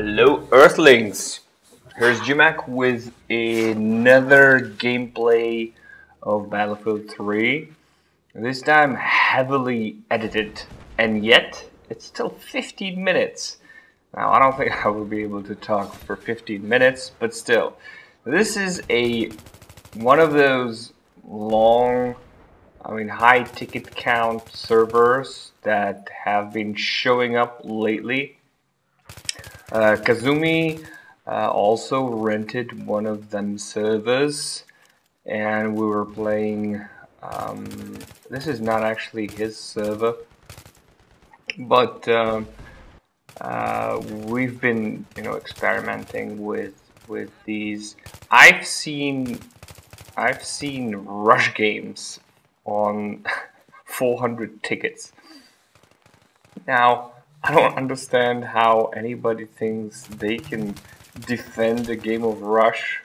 Hello Earthlings! Here's Jimak with another gameplay of Battlefield 3. This time heavily edited, and yet it's still 15 minutes. Now I don't think I will be able to talk for 15 minutes, but still. This is one of those long, high ticket count servers that have been showing up lately. Kazumi also rented one of them servers, and we were playing. This is not actually his server, but we've been, experimenting with these. I've seen rush games on 400 tickets. Now, I don't understand how anybody thinks they can defend a game of Rush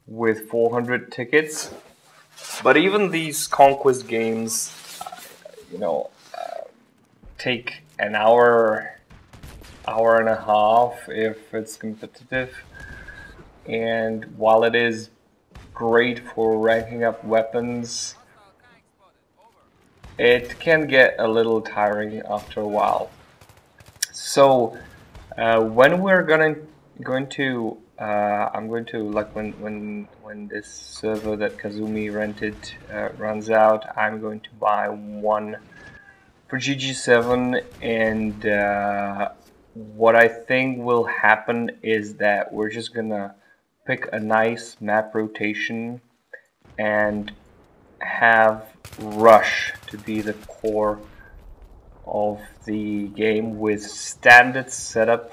with 400 tickets. But even these conquest games, take an hour and a half if it's competitive. And while it is great for ranking up weapons, it can get a little tiring after a while. So when we're going to I'm going to, like, when this server that Kazumi rented runs out, I'm going to buy one for GG7, and what I think will happen is that we're just gonna pick a nice map rotation and have Rush to be the core of the game with standard setup,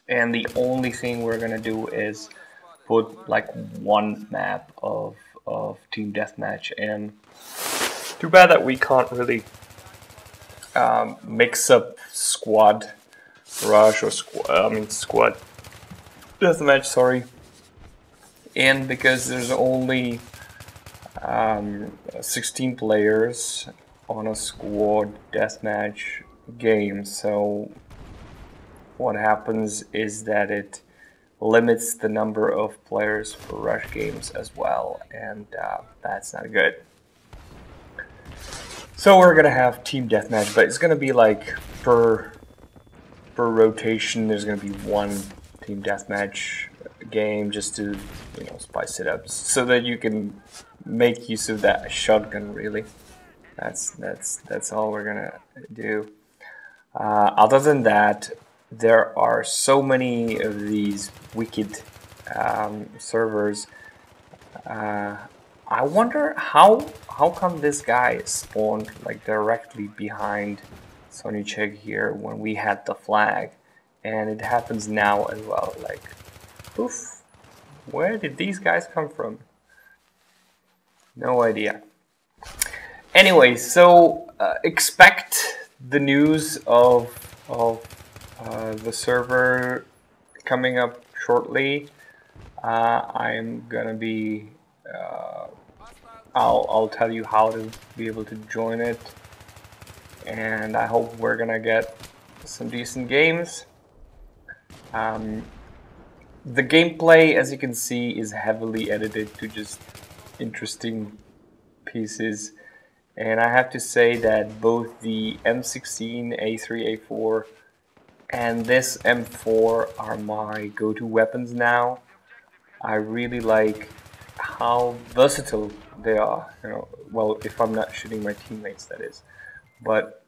and the only thing we're gonna do is put like one map of team deathmatch. And too bad that we can't really mix up squad rush or squad deathmatch, sorry, and because there's only 16 players on a squad deathmatch game, so what happens is that it limits the number of players for rush games as well, and that's not good. So we're gonna have team deathmatch, but it's gonna be like per rotation. There's gonna be one team deathmatch game just to spice it up, so that you can make use of that shotgun. Really. That's all we're gonna do. Other than that, there are so many of these wicked servers. I wonder how come this guy spawned like directly behind Sonychek here when we had the flag, and it happens now as well. Like, poof, where did these guys come from? No idea. Anyway, so expect the news of the server coming up shortly. I'm gonna be I'll tell you how to be able to join it, and I hope we're gonna get some decent games. The gameplay, as you can see, is heavily edited to just interesting pieces. And I have to say that both the M16, A3, A4, and this M4 are my go-to weapons now. I really like how versatile they are. Well, if I'm not shooting my teammates, that is. But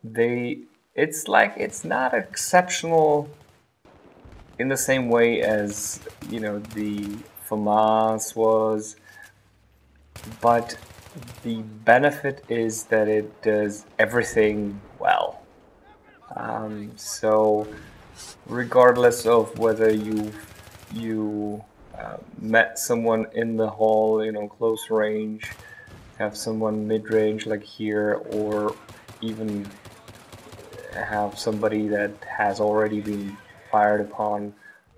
it's not exceptional in the same way as the FAMAS was, but the benefit is that it does everything well. So regardless of whether you met someone in the hall, close range, have someone mid-range like here, or even have somebody that has already been fired upon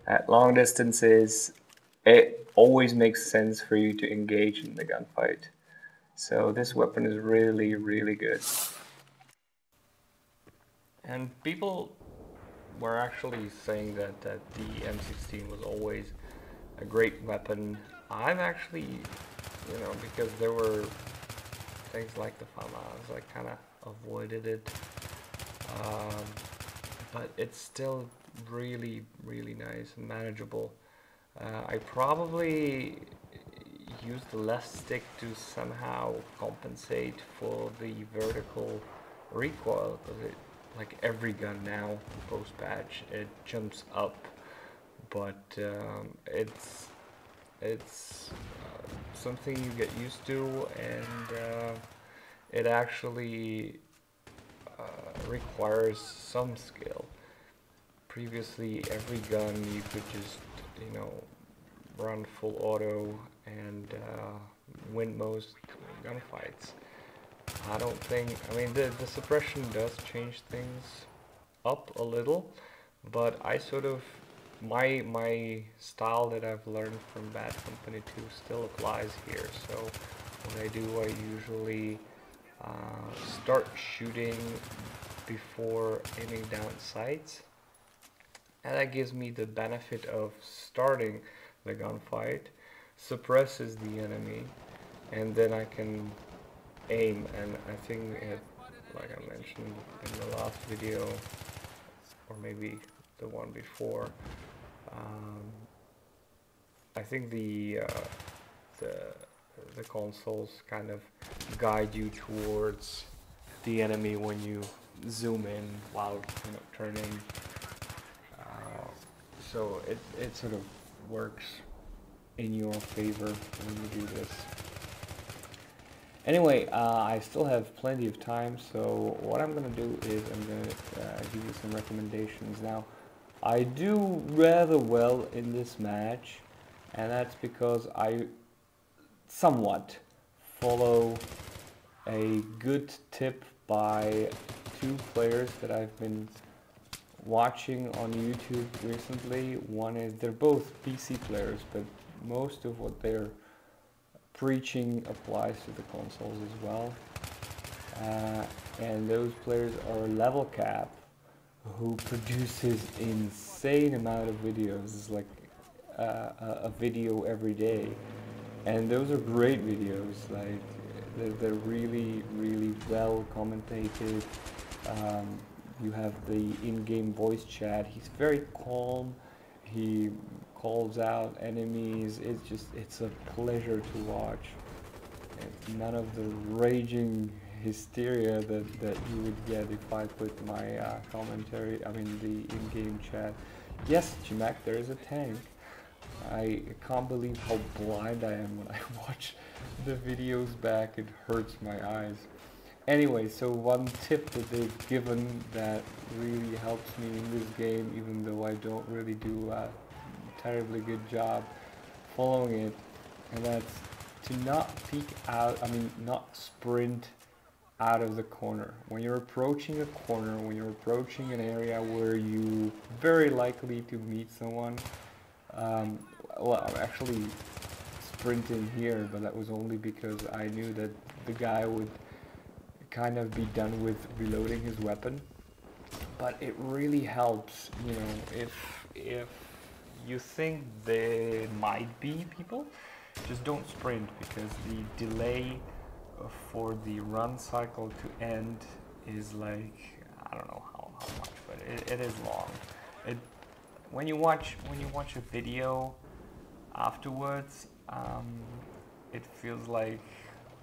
at long distances, it always makes sense for you to engage in the gunfight. So this weapon is really, really good. And people were actually saying that the M16 was always a great weapon. I've actually, you know, because there were things like the FAMAS, I kind of avoided it. But it's still really, really nice and manageable. I probably used the left stick to somehow compensate for the vertical recoil, because it, like every gun now post-patch, it jumps up, but it's something you get used to, and it actually requires some skill. Previously, every gun you could just, you know, run full auto and win most gunfights. I don't think, I mean, the suppression does change things up a little, but I sort of, my style that I've learned from Bad Company 2 still applies here. So what I do, I usually start shooting before aiming down sights, and that gives me the benefit of starting the gunfight, suppresses the enemy, and then I can aim. And I think it, like I mentioned in the last video, or maybe the one before, I think the consoles kind of guide you towards the enemy when you zoom in while, you know, turning. So it sort of works in your favor when you do this. Anyway, I still have plenty of time, so what I'm gonna do is I'm gonna give you some recommendations. Now, I do rather well in this match, and that's because I somewhat follow a good tip by two players that I've been watching on YouTube recently. One is, they're both PC players, but most of what they're preaching applies to the consoles as well. And those players are Levelcap, who produces insane amount of videos. It's like a video every day, and those are great videos. Like they're really, really well commentated. You have the in-game voice chat. He's very calm. He calls out enemies. It's a pleasure to watch. It's none of the raging hysteria that you would get if I put my commentary, I mean the in-game chat. Yes, Chimak, there is a tank. I can't believe how blind I am when I watch the videos back. It hurts my eyes. Anyway, so one tip that they've given that really helps me in this game, even though I don't really do a terribly good job following it, and that's to not peek out, I mean not sprint out of the corner. When you're approaching a corner, when you're approaching an area where you very likely to meet someone, well, I'm actually sprinting here, but that was only because I knew that the guy would kind of be done with reloading his weapon. But it really helps, you know, if you think there might be people, just don't sprint, because the delay for the run cycle to end is like, I don't know how much, but it is long. When you watch a video afterwards, it feels like,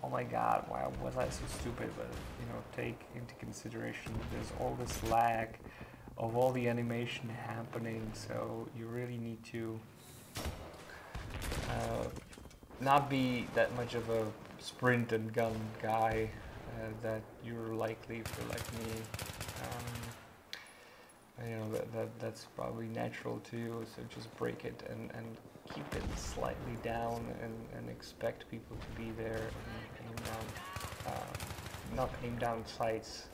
oh my god, why was I so stupid? But you know, take into consideration there's all this lag of all the animation happening, so you really need to not be that much of a sprint and gun guy that you're likely, for like me, you know, that's probably natural to you. So just break it and keep it slightly down, and expect people to be there and aim down, not aim down sights,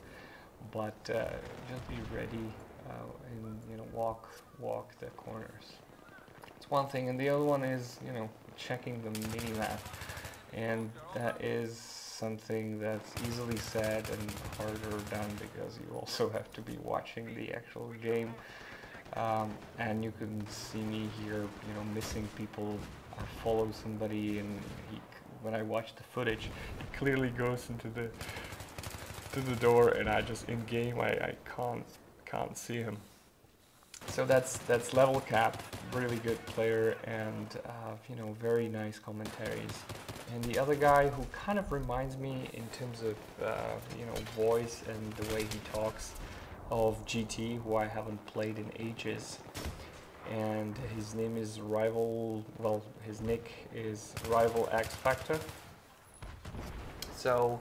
but just be ready and, you know, walk the corners. It's one thing, and the other one is, you know, checking the mini-map, and that is something that's easily said and harder done, because you also have to be watching the actual game. and you can see me here, you know, missing people. I follow somebody, and when I watch the footage, he clearly goes into the door, and I just in game I can't see him. So that's Levelcap, really good player, and you know, very nice commentaries. And the other guy who kind of reminds me in terms of you know, voice and the way he talks of GT, who I haven't played in ages. And his name is Rival, well, his nick is Rival X Factor. So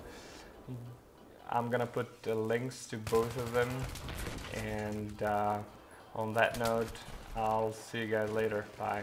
I'm gonna put the links to both of them, and on that note, I'll see you guys later. Bye.